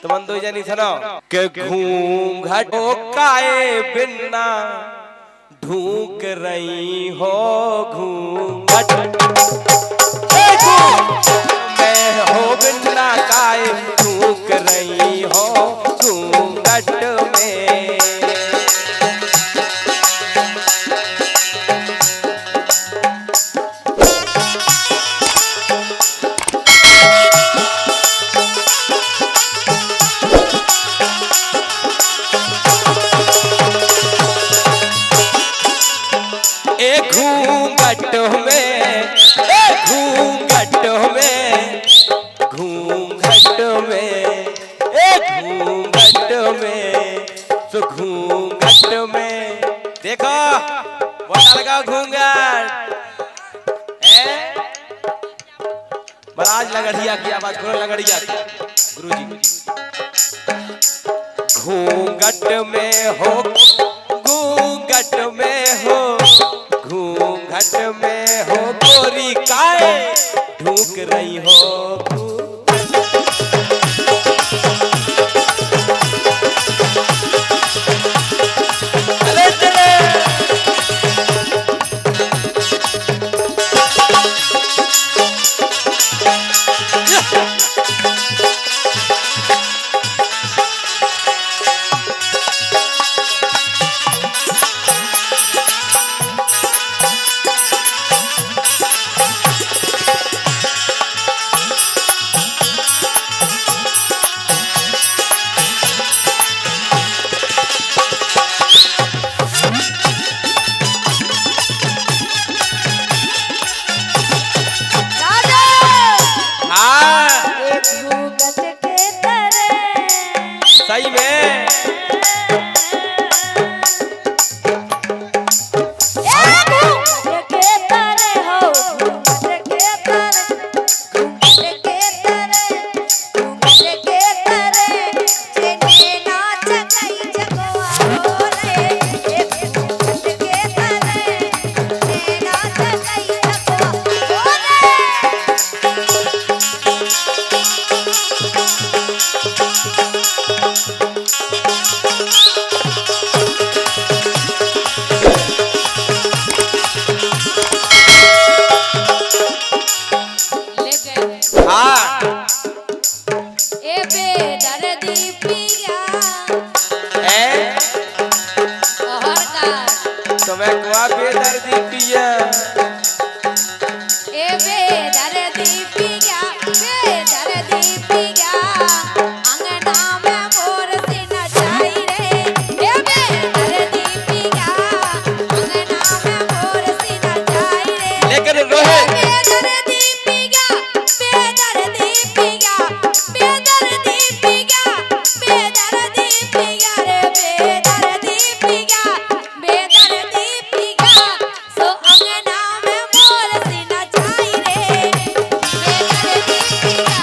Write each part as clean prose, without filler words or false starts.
तुम दो जनी सुनो के घूंघट काए बिना ढूंक रही हो घूंघट मैं हो बिना काए ढूंक रही हो घूंघट में। घूंघट में घूंघट में घूंघट में घूंघट में तो घूंघट में देखो बड़ा लगा घूंघट महाराज लगड़िया की आवाज करो लगड़िया गुरुजी घूंघट में हो घूंघट में हो घूंघट में हो गोरी काए ढूंक रही हो। चले चले सही में तुम्हें कुआ बेदर्दी पिया ए बेदर्दी पिया अंगना में मोर से नचाई रे ए बेदर्दी पिया अंगना में मोर से नचाई रे लेकिन रोहे बेदर्दी पिया रे बेदर्दी पिया सो अंगना में मोर से नचाई रे बेदर्दी पिया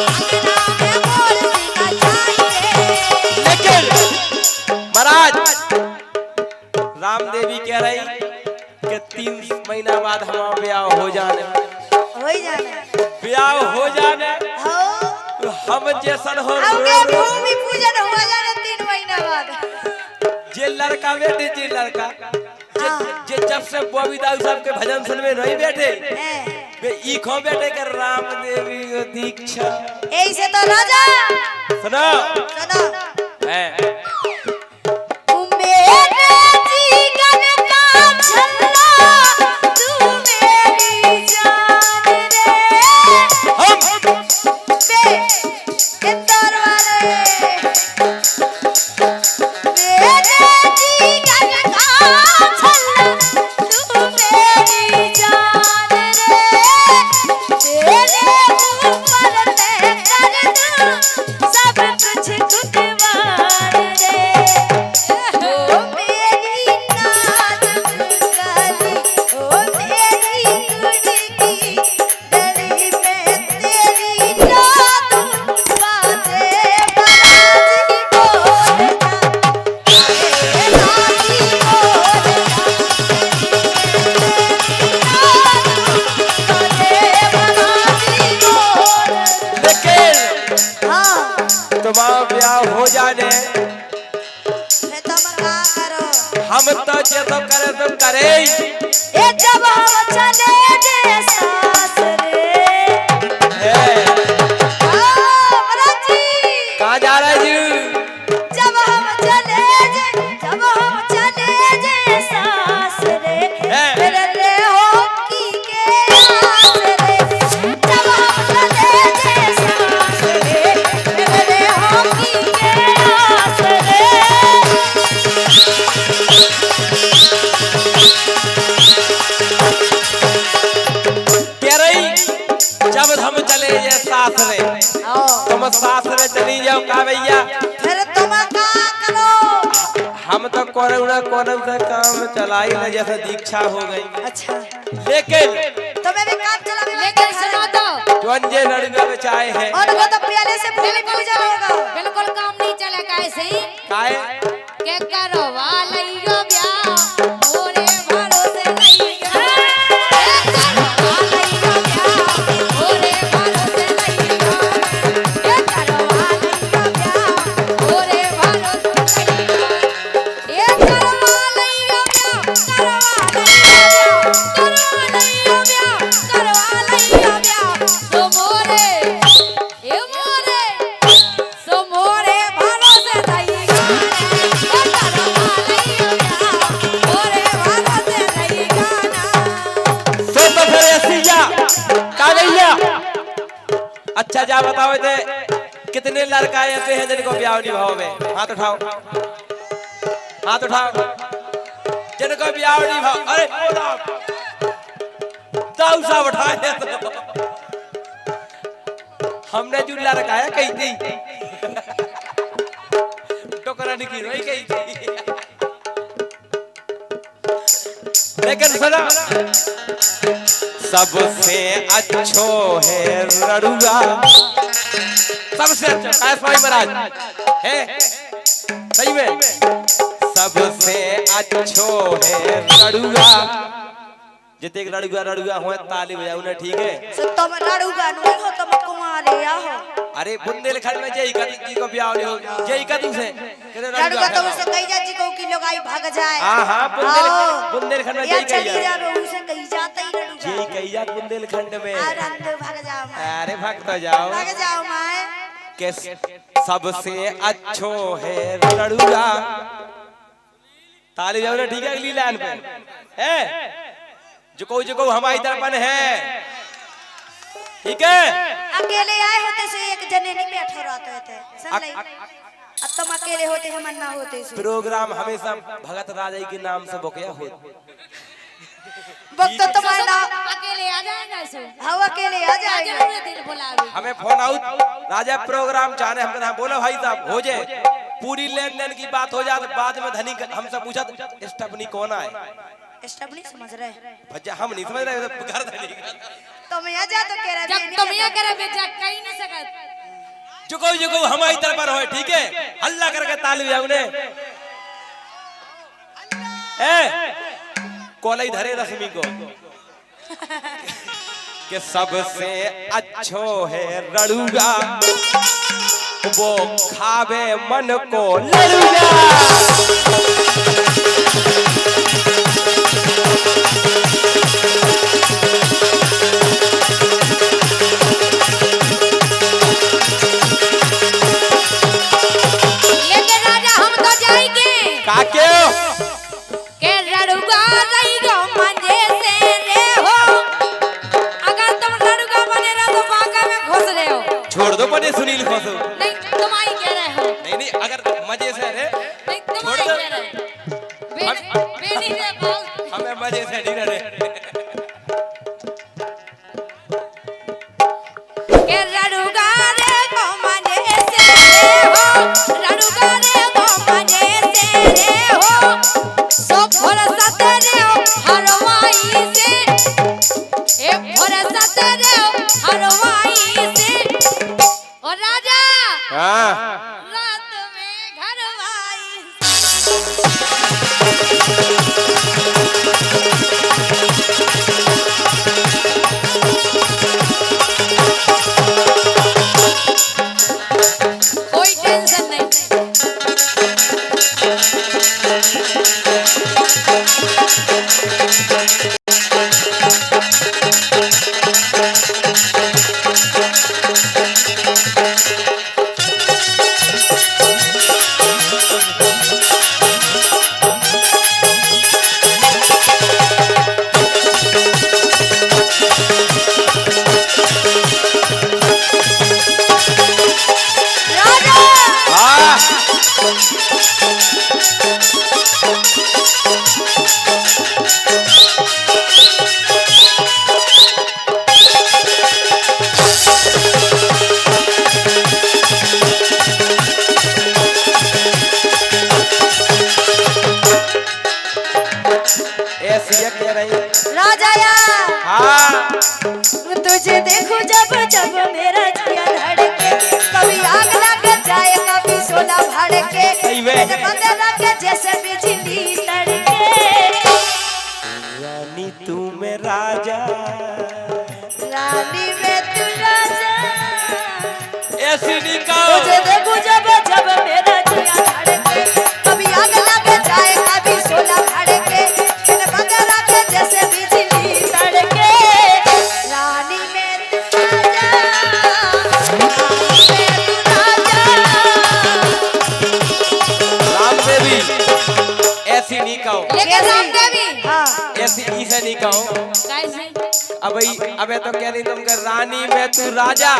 अंगना में मोर से नचाई रे। लेकिन महाराज रामदेवी कह रही कि 3 महीना बाद हमारा ब्याह हो जाने ब्याह हो जाने तो हम जैसन हो भूमि पूजन हो जाने 3 महीना बाद जे लड़का बेटे जे लड़का जे जब से बॉबी दाऊ साहब के भजन सुनवे नहीं बैठे वे ई खो बैठे के रामदेवी को दीक्षा ऐसे तो राजा सुनो है जब तुम्हारा ब्याह हो जाने फिर तुम का करो हम तो जे तो करे तुम करे ए जब हम चले जे सासरे कहाँ जा रहा है जी जब हम चले जे सासरे फिर ले हो की के आसरे जब हम चले जे सासरे फिर ले हो की के आसरे कह रही जब हम चले ये सासरे तुम सासरे चली जाओ का भैया फिर तुम का करो हम तो कोरम से काम चलाई ना जैसे दीक्षा हो गई अच्छा लेकिन तुम्हें भी काम चला लेकिन सुनो तो जो लड़का बचाए हैं और वो तो पहले से भूमि पूजन होगा बिल्कुल काम नहीं चलेगा ऐसे ही काहे के करवा लइयो ब्याह मोरे भरोसे लइयो के करवा लइयो ब्याह मोरे भरोसे लइयो के करवा लइयो ब्याह मोरे भरोसे लइयो ए करवा लइयो ब्याह करवा लइयो ब्याह तो मोरे ए मोरे सो मोरे भरोसे लइयो तो फिर ऐसिया का भैया अच्छा जा बताओ थे कितने लड़का ऐसे हैं जिनको ब्याह नहीं भाव में हाथ उठाओ जिनको ब्याह नहीं भाव अरे दाऊ साहब उठाए तो हमने जो लड़का है कही थी टोकरा निकली वही कही थी लेकिन सुना सबसे अच्छो है रड़ुआ सबसे अच्छा स्वामी महाराज है सही में सबसे अच्छो है रड़ुआ जितने रड़ुआ हो ताली बजाओ ना ठीक है सो तुम लड़ूगा नहीं हो तुम कुमारे हो अरे बुंदेलखंड में जय कद जी को ब्याह नहीं हो जय कद से लड़ूगा तो उससे कही जा जी को कि लोग आई भाग जाए हां बुंदेलखंड में जय कही जा उसे कही जाता ही लड़ूगा जय कही जा बुंदेलखंड में आनंद भाग जाओ अरे भाग तो जाओ मैं के सबसे अच्छो है लड़ूगा ताली बजाओ ना ठीक है अगली लाइन पे है जो हमारी दर्पण है ठीक है अकेले आए होते से एक जने नहीं बैठे रहते थे समझ ले अब तुम अकेले होते हम ना होते से प्रोग्राम हमेशा भगत राजा के नाम से बकिया हो वक्त तो तुम्हारा नाम अकेले आ जाएगा ऐसे हम अकेले आ जाएंगे दिल बुलावे हमें फोन आउट राजा प्रोग्राम चाहने हम कहना बोलो भाई साहब हो जाए पूरी लेन देन की बात हो जाए बाद में धनी हमसे पूछा स्टपनी कौन है स्टप नहीं समझ रहे भज्जा हम नहीं समझ रहे घर धनी तुम यहाँ जा तो कह रहे जब तुम ये करे बेचा कहीं नहीं सकत जुको हमारी तरफ पर हो ठीक है हल्ला करके ताली बजाओ ने ए कोलाई धरे रश्मि को कि सबसे अच्छो है रड़ुगा वो खावे मन को लड़ुगा लेकिन राजा हम तो जाएंगे काके के लड़ुगा रहियो मंजे से रे हो अगर तुम लड़ुगा बने रहो तो बागा में घुस रहे हो छोड़ दो पने सुनील खोसो नहीं तुम ही कह रहे हो नहीं अगर मजे से रहे नहीं तुम ही कह रहे हो बेनी रे बोल हमें मजे से नहीं रहे के लड़ुगा रे को मंजे से रे हो लड़ुगा रे को मंजे से रे हो सो भरोसा तेरे हो हरवाई से एक भरोसा तेरे हो हरवाई से और राजा हाँ रात में घरवाई कोई निकाल तुझे देखूं जब जब मेरा जिया धड़के, कभी आग लग जाए कभी सोला धड़के, इन बगरा के जैसे बिजली तड़के। रानी में तू राजा, रानी में तू राजा। राम देवी ऐसी नहीं कहो, लेकिन राम देवी हाँ ऐसी इसे नहीं कहो। कैसे अबे तो कह रही तुम रानी में तू राजा,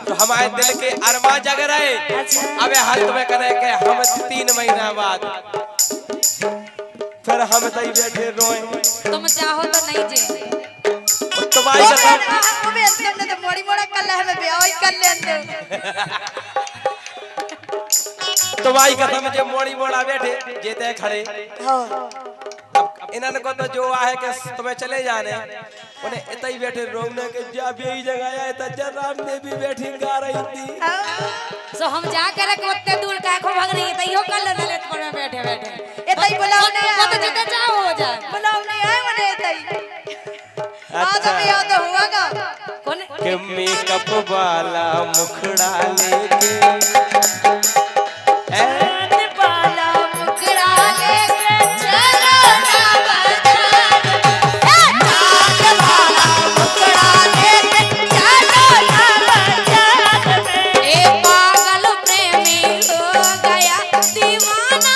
तो हमारे दिल के अरमा जग रहे। अबे हाल तुम्हें करे के हम 3 महीना बाद फिर हम तई बैठे रोए। तुम चाहो तो नहीं जे तुम्हारी कसम, अबे तुमने तो मोड़ी मोड़ा कर ले, हमें ब्याह ही कर ले। तुम्हारी कसम जे मोड़ी मोड़ा बैठे जेते खड़े। हाँ अब इन्होंने को तो जो है कि तुम्हें चले जाने, उन्हें इतना ही बैठे रोने के जब यही जगह आया था जब राम देवी बैठी गा रही थी। सो हम जा कर ओते दूर का को भाग रही है तइयो कर ले लेत पर में बैठे बैठे ए तई बुलाओ नहीं वो तो जितना चाहो हो जाए। बुलाओ नहीं आए मने तई। आज अच्छा। भी याद हुआगा कौन कि मेकअप वाला मुखड़ा लेके चांद वाला मुकड़ा लेके चलो ना बाजार चांद वाला मुखड़ा लेके चलो ना बाजार में। ए पागल प्रेमी हो गया दीवाना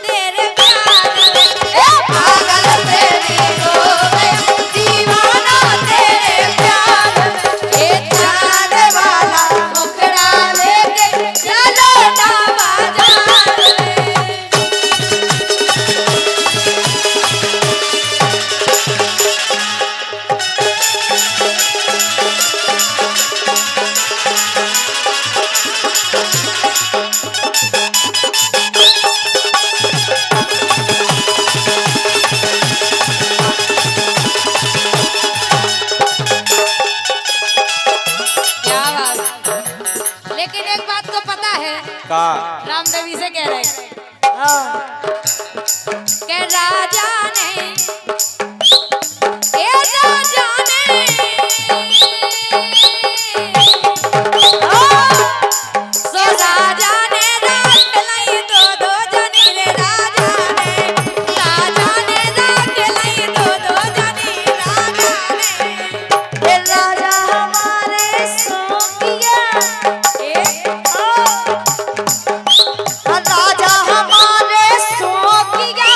तेरे प्यार में। ए पागल प्रेमी हो गया दीवाना तेरे प्यार में। ए चांद वाला मुकड़ा लेके चलो ना बाजार में। क्या बात। लेकिन एक बात तो पता है का रामदेवी से कह रहे हाँ के राजा ने ए राजा ने सो राजा ने रात लाई दो जनी रे राजा ने रात लाई दो जनी राजा ने ये राजा हमारे सोनिया राजा हमारे सोनिया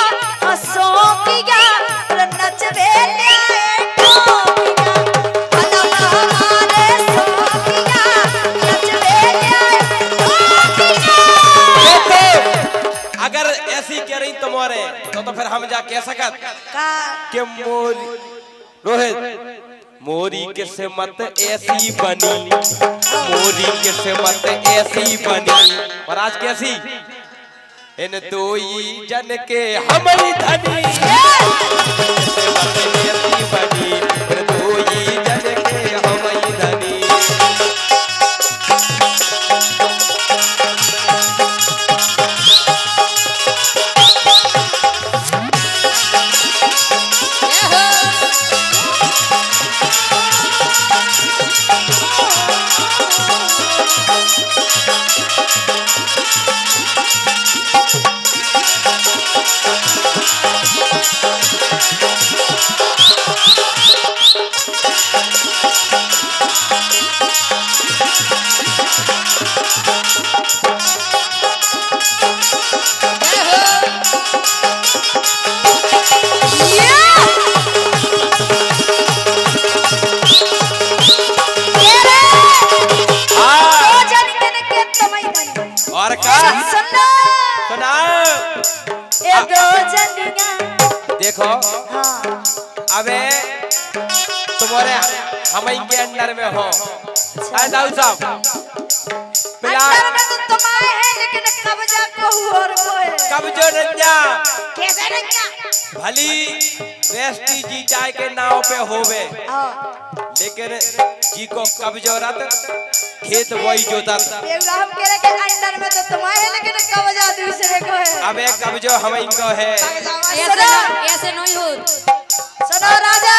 सोनिया नच बेले टोकिया राजा हमारे सोनिया नच बेले टोकिया। अगर ऐसी कह रही तुम्हारे तो फिर हम जा कह सकत का कि मोरी रोहित मोरी किस्मत ऐसी बनी, मोरी किस्मत ऐसी बनी। और आज कैसी इन दोई जन के हमारी धनी किस्मत ऐसी बनी, इन दोई जन के हमारी धनी। और का सुनाओ। ए दो जनिया देखो हाँ अबे तुम्हारे हम ही के अंडर में हो दाऊ साहब अंदर में तो तुम्हारे है लेकिन कब्जा कहू और को है। कब जो रंजा कैसे रंजा भली रेस्टी जी चाय के नाव पे होवे, लेकिन जी को कब जो रत खेत वही जोतत। हम कह रहे कि अंदर में तो तुम्हारे है लेकिन कब्जा दूसरे को है। अबे कब जो हम ही को है। ऐसे नहीं हो। सुनो राजा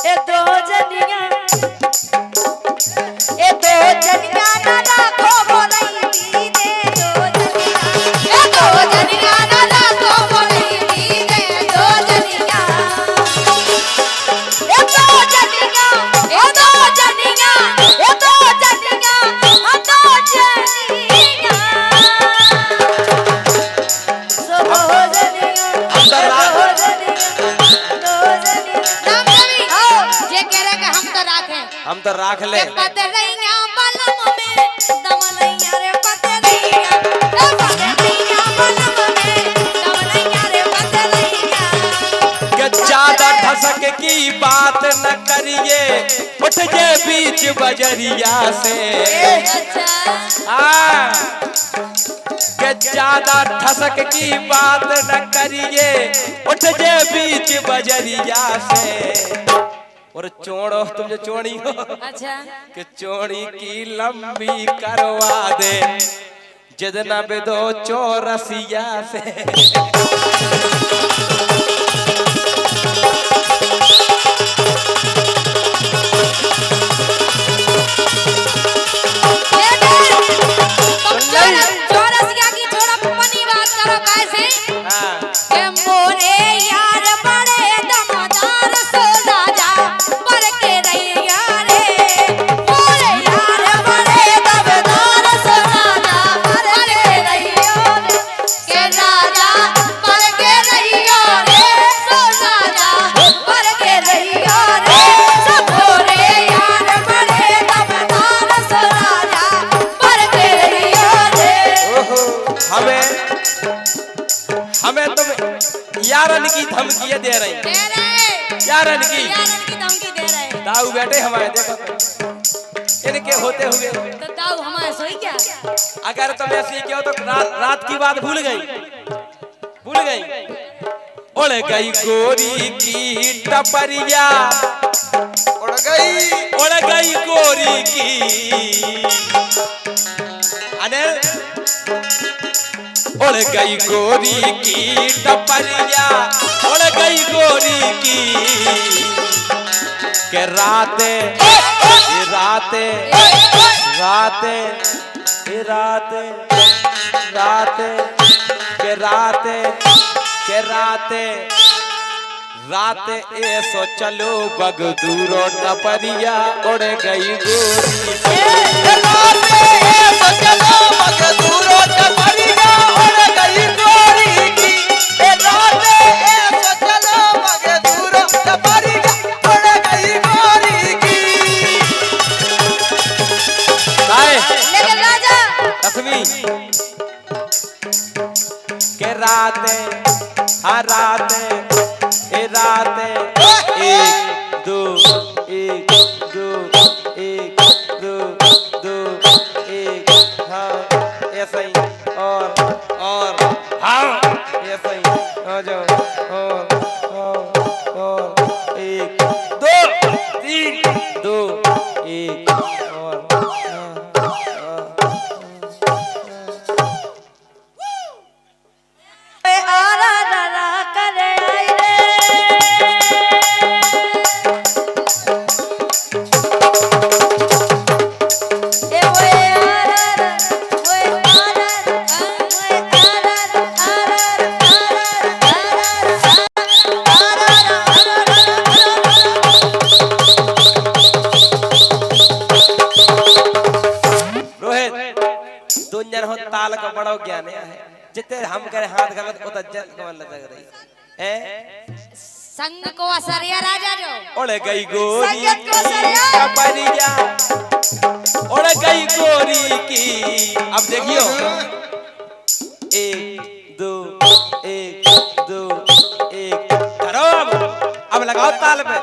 ए दो जनिया तो राख ले पतरैया बलम में दमनैया रे पतरैया पतरैया बलम में दमनैया रे पतरैया कि ज्यादा ठसक की बात न करिए उठ जे बीच बजरिया से अच्छा कि ज्यादा ठसक की बात न करिए उठ जे बीच बजरिया से और चोड़ो तुम जो चोड़ी हो अच्छा कि चोड़ी की लंबी करवा दे जितना बेदो चौरसिया से चौरसिया की छोड़ा पनी बात करो कैसे के मोरे यार बड़े दमदार सो राजा पर के रैया रे मोरे यार बड़े दमदार सो राजा पर के रैया रे के राजा पर के रैया रे सो राजा पर के रैया रे सब मोरे यार बड़े दमदार सो राजा पर के रैया रे हमें तुम यारन की धमकी दे रही दे रहे यारन की धमकी दे रहे दाऊ बेटे हमारे देखो इनके होते हुए तो दाऊ हमारे सोई क्या अगर तुम ऐसी क्यों तो रात की बात भूल गई उड़ गई गोरी की टपरिया उड़ गई गोरी की अनिल उड़ गई गोरी की टपरिया उड़ गई गोरी की के राते राते राते राते राते के राते के राते राते ऐसो चलो बगदूरो टपरिया उड़ गई गोरी राते ऐसो चलो बगदूरो टपरिया उड़ गई गोरी की राते ऐसो चलो बगदूरो टपरिया उड़ गई गोरी की लेकिन राजा लक्ष्मी के राते हर राते ए राते एक दो एक दो एक दो दो एक हाँ ऐसा ही और हाँ ऐसा ही आ जाओ और एक दो तीन दो एक और आरा रा करे आई रे ए ओए आरा ओए आरा रोहित दुनिया हो ताल का बड़ा ज्ञान है जितने हम करे हाथ गलत उतना जल कमल लग रही है संग को असरिया राजा जो उड़ गई गोरी संगत को असरिया टपरिया उड़ गई गोरी की अब देखियो एक दो एक करो अब लगाओ ताल पे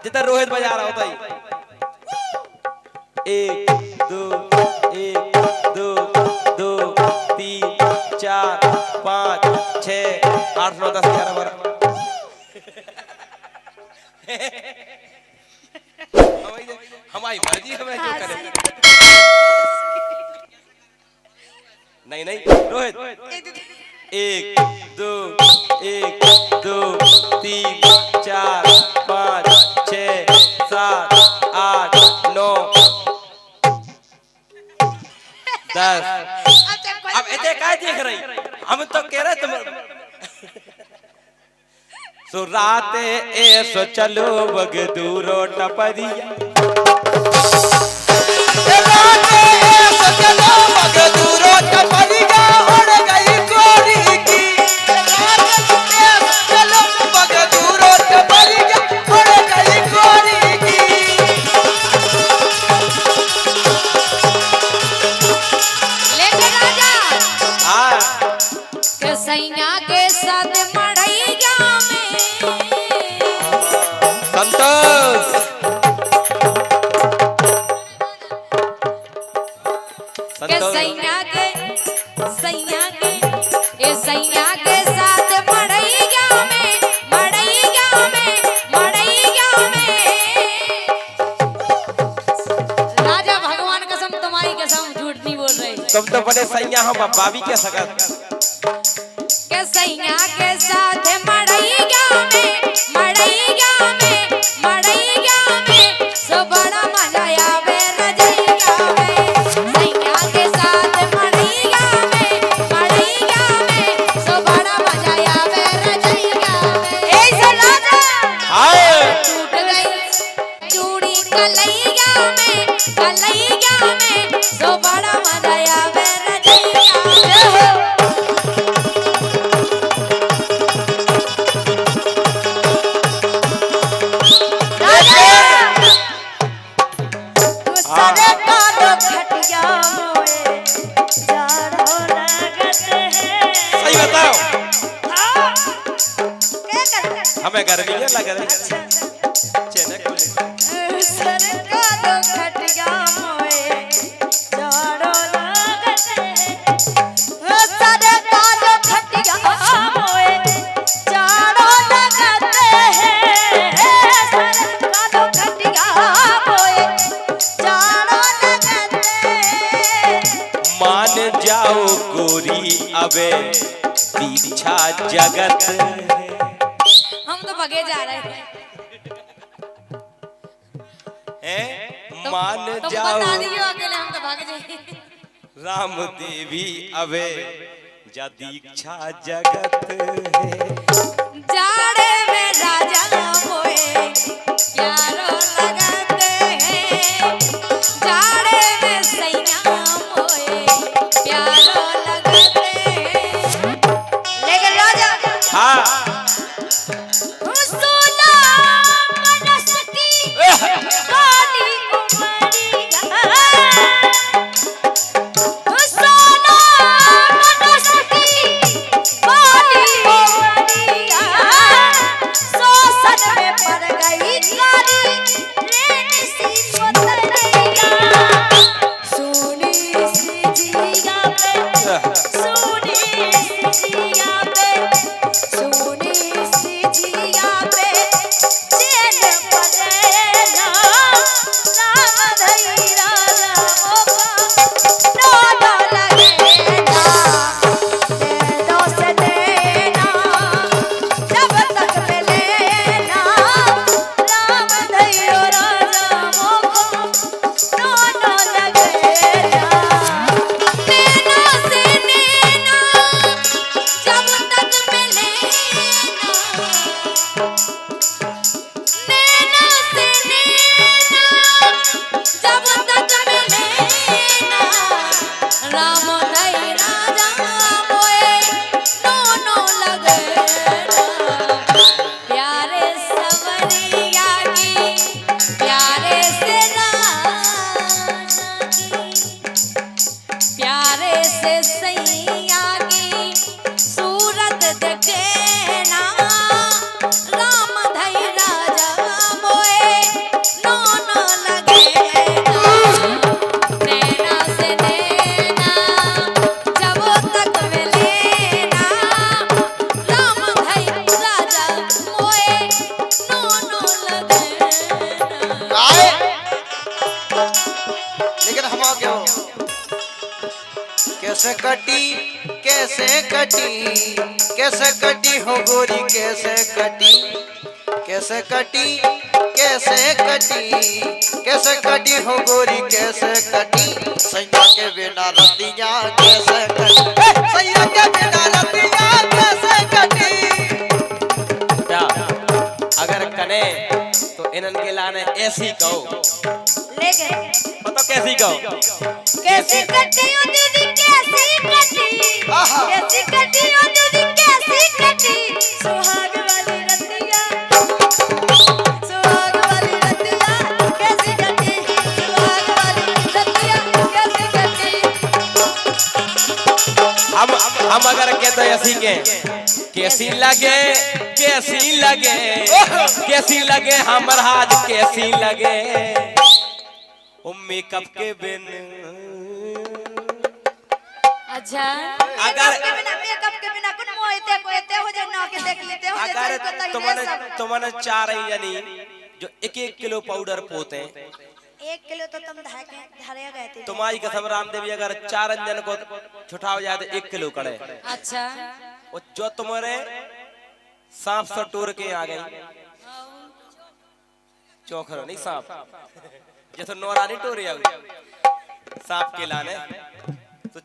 जितना रोहित बजा रहा होता ही एक दो तीन चार पाँच छः 8 9 10 11 12 हमारी मर्जी हमें जो करे नहीं रोहित एक दो तीन चार 5 6 7 8 9 10 अब इतने क्या देख रही हम तो कह रहे तुम सो राते ऐसो चलो बगदूरो टपरिया राते ऐसो चलो बगदूरो टपरिया उड़ गई गोरी की राते ऐसो चलो बगदूरो टपरिया उड़ गई गोरी की सैया के ए सैया के साथ मड़ैया में राजा भगवान कसम तुम्हारी कसम झूठ नहीं बोल रहे। तुम तो बड़े सैया हो बाबी के सकत के सैया के साथ मड़ैया में सो बड़ा मजा आवे रजैया में। सैया के साथ मड़ैया में सो बड़ा मजा आवे रजैया में। ऐसे राजा टूट गई चूड़ी कलैया में सो बड़ा मजा आवे रजैया में। सही बताओ हमें गर्मी है लग रही है चेने को मान जाओ गोरी अबे दीक्षा जगत हम तो भगे जा रहे थे। मान तुम जाओ बता दियो अकेले हम तो भाग जाए। राम देवी अबे जा दीक्षा जगत जाड़े में राजा मोए प्यारो लगते हैं। जाड़े में सैया मोए प्यारो लगते हैं। लेकिन राजा हाँ सोना मनस की काली उमरिया सोना मनस की काली उमरिया सोसन में पड़ गई काली रेन सी पतरिया। सोनी सी जिया पे सोनी सी जिया पे चैन पड़ेना राम धई राजा मोका डोला लगेना देना से देना जब तक मिलेना राम धई राजा मोका डोला लगेना देना से देना जब तक मिलेना नैना से नैना जब तक मिलेना राम धई राजा मोए दोनों लगेना। प्यारे सवरिया की प्यारे से राजा की प्यारे से सैया की सूरत देखेना राम धई राजा मोए दोनों लगेना। नैना से नैना जब तक मिलेना राम धई राजा मोए दोनों लगेना। लेकिन हम आ गया कैसे कटी हो गोरी कैसे कटी हो गोरी कैसे कटी सैया के बिना रतिया कैसे कटी सैया के बिना रतिया कैसे कटी। क्या अगर कने तो इनन के लाने ऐसी कहो लेकिन मतलब कैसी कहो कैसी कटी ओ दीदी कैसी कटी आहा। कैसी कटी ओ दीदी कैसी कटी सुहाग वाली रतिया कैसी कटी सुहाग वाली रतिया कैसी कटी। हम अगर कहते ऐसी के कैसी लगे हमर हाथ कैसी लगे ओ मेकअप के बिन अच्छा अगर मेकअप के बिना कुछ मोहते कोते हो जे ना के देख लेते हो अगर तुमने चार ही यानी जो 1-1 किलो पाउडर पोते 1 किलो तो तुम धरे गए थे। तुम्हारी कसम रामदेवी अगर 4 अंजन को छुटा हो जाए तो 1 किलो कड़े। अच्छा वो जो तुम्हारे सांप से टूर के आ गई चौखर नहीं सांप जैसे नौरानी टोरी आ गई सांप के लाने तो